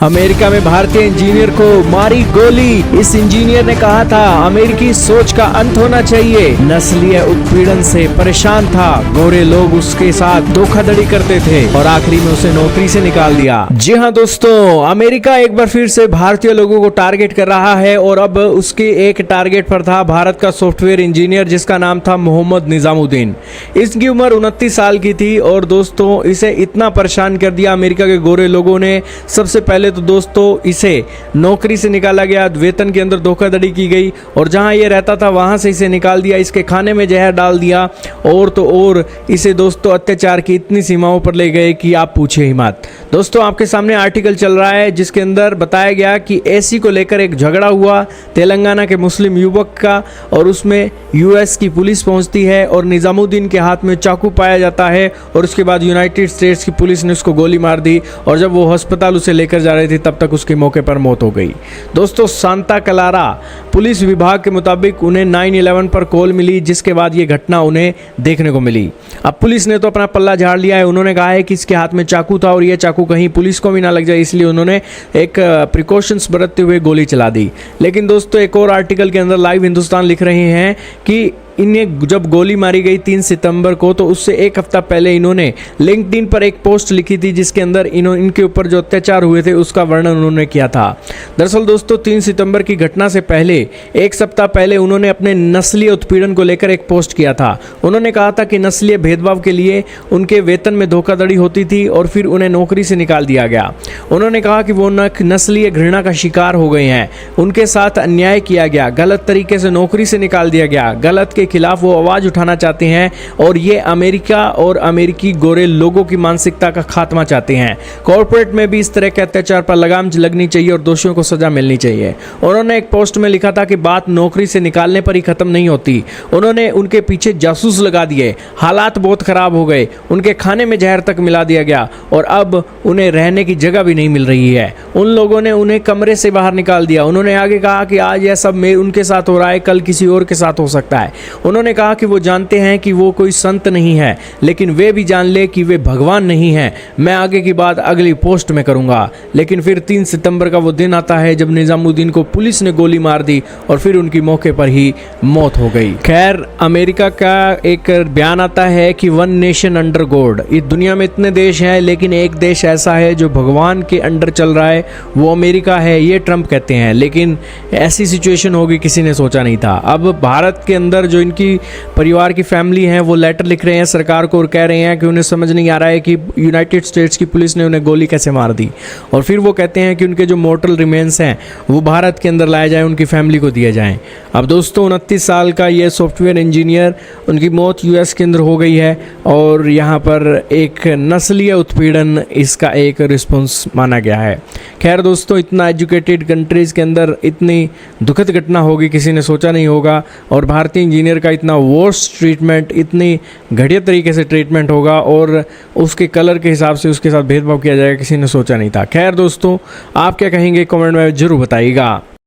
America में भारतीय engineer को मारी गोली। इस इंजीनियर ने कहा था अमेरिकी सोच का अंत होना चाहिए। नस्लीय उत्पीड़न से परेशान था। गोरे लोग उसके साथ धोखाधड़ी करते थे और आखिरी में उसे नौकरी से निकाल दिया। जी हाँ दोस्तों, अमेरिका एक बार फिर से भारतीय लोगों को टारगेट कर रहा है और अब उसके एक टारगेट पर था भारत का सॉफ्टवेयर इंजीनियर जिसका नाम था मोहम्मद निजामुद्दीन। इसकी उम्र 29 साल की थी और दोस्तों इसे इतना परेशान कर दिया अमेरिका के गोरे लोगों ने। सबसे पहले तो दोस्तों इसे नौकरी से निकाला गया, वेतन के अंदर धोखाधड़ी की गई और जहां ये रहता था वहां से इसे निकाल दिया, इसके खाने में जहर डाल दिया और तो और इसे दोस्तों अत्याचार की इतनी सीमाओं पर ले गए कि आप पूछे ही मत। दोस्तों आपके सामने आर्टिकल चल रहा है जिसके अंदर बताया गया कि एसी को लेकर एक झगड़ा हुआ तेलंगाना के मुस्लिम युवक का और उसमें यूएस की पुलिस पहुंचती है और निजामुद्दीन के हाथ में चाकू पाया जाता है और उसके बाद यूनाइटेड स्टेट्स की पुलिस ने उसको गोली मार दी और जब वो अस्पताल उसे लेकर जा रहे थे तब तक उसके मौके पर मौत हो गई। दोस्तों सांता क्लारा पुलिस विभाग के मुताबिक उन्हें 9/11 पर कॉल मिली जिसके बाद ये घटना उन्हें देखने को मिली। अब पुलिस ने तो अपना पल्ला झाड़ लिया है। उन्होंने कहा है कि इसके हाथ में चाकू था और ये चाकू कहीं पुलिस को भी ना लग जाए इसलिए उन्होंने एक प्रिकॉशंस बरतते हुए गोली चला दी। लेकिन दोस्तों एक और आर्टिकल के अंदर लाइव हिंदुस्तान लिख रहे हैं कि इन्हें जब गोली मारी गई 3 सितंबर को तो उससे एक हफ्ता पहले इन्होंने लिंक्डइन पर एक पोस्ट लिखी थी जिसके अंदर इनके ऊपर जो अत्याचार हुए थे उसका वर्णन उन्होंने किया था। दरअसल दोस्तों 3 सितंबर की घटना से पहले एक सप्ताह पहले उन्होंने अपने नस्लीय उत्पीड़न को लेकर एक पोस्ट किया था। उन्होंने कहा था कि नस्लीय भेदभाव के लिए उनके वेतन में धोखाधड़ी होती थी और फिर उन्हें नौकरी से निकाल दिया गया। उन्होंने कहा कि वो नस्लीय घृणा का शिकार हो गए हैं, उनके साथ अन्याय किया गया, गलत तरीके से नौकरी से निकाल दिया गया, गलत के खिलाफ वो आवाज उठाना चाहते हैं और ये अमेरिका और अमेरिकी गोरे लोगों की मानसिकता का खात्मा चाहते हैं। कॉर्पोरेट में भी इस तरह के अत्याचार पर लगाम लगनी चाहिए और दोषियों को सजा मिलनी चाहिए। उन्होंने एक पोस्ट में लिखा था कि बात नौकरी से निकालने पर ही खत्म नहीं होती। उन्होंने उनके पीछे जासूस लगा दिए, हालात बहुत खराब हो गए, उनके खाने में जहर तक मिला दिया गया और अब उन्हें रहने की जगह भी नहीं मिल रही है। उन लोगों ने उन्हें कमरे से बाहर निकाल दिया। उन्होंने आगे कहा कि आज यह सब उनके साथ हो रहा है, कल किसी और के साथ हो सकता है। उन्होंने कहा कि वो जानते हैं कि वो कोई संत नहीं है लेकिन वे भी जान ले कि वे भगवान नहीं है। मैं आगे की बात अगली पोस्ट में करूंगा। लेकिन फिर 3 सितंबर का वो दिन आता है जब निजामुद्दीन को पुलिस ने गोली मार दी और फिर उनकी मौके पर ही मौत हो गई। खैर अमेरिका का एक बयान आता है कि वन नेशन अंडर गॉड। इस दुनिया में इतने देश हैं लेकिन एक देश ऐसा है जो भगवान के अंडर चल रहा है, वो अमेरिका है, ये ट्रंप कहते हैं। लेकिन ऐसी सिचुएशन होगी किसी ने सोचा नहीं था। अब भारत के अंदर जो इनकी परिवार की फैमिली है वो लेटर लिख रहे हैं सरकार को और कह रहे हैं कि उन्हें समझ नहीं आ रहा है कि यूनाइटेड स्टेट्स की पुलिस ने उन्हें गोली कैसे मार दी और फिर वो कहते हैं कि उनके जो मोर्टल रिमेन्स हैं वो भारत के अंदर लाए जाएं, उनकी फैमिली को दिए जाएं। अब दोस्तों 29 साल का ये सॉफ्टवेयर इंजीनियर, उनकी मौत यूएस के अंदर हो गई है और यहाँ पर एक नस्लीय उत्पीड़न इसका एक रिस्पॉन्स माना गया है। खैर दोस्तों इतना एजुकेटेड कंट्रीज़ के अंदर इतनी दुखद घटना होगी किसी ने सोचा नहीं होगा और भारतीय इंजीनियर का इतना वर्स्ट ट्रीटमेंट, इतनी घटिया तरीके से ट्रीटमेंट होगा और उसके कलर के हिसाब से उसके साथ भेदभाव किया जाएगा किसी ने सोचा नहीं था। खैर दोस्तों आप क्या कहेंगे कमेंट में ज़रूर बताइएगा।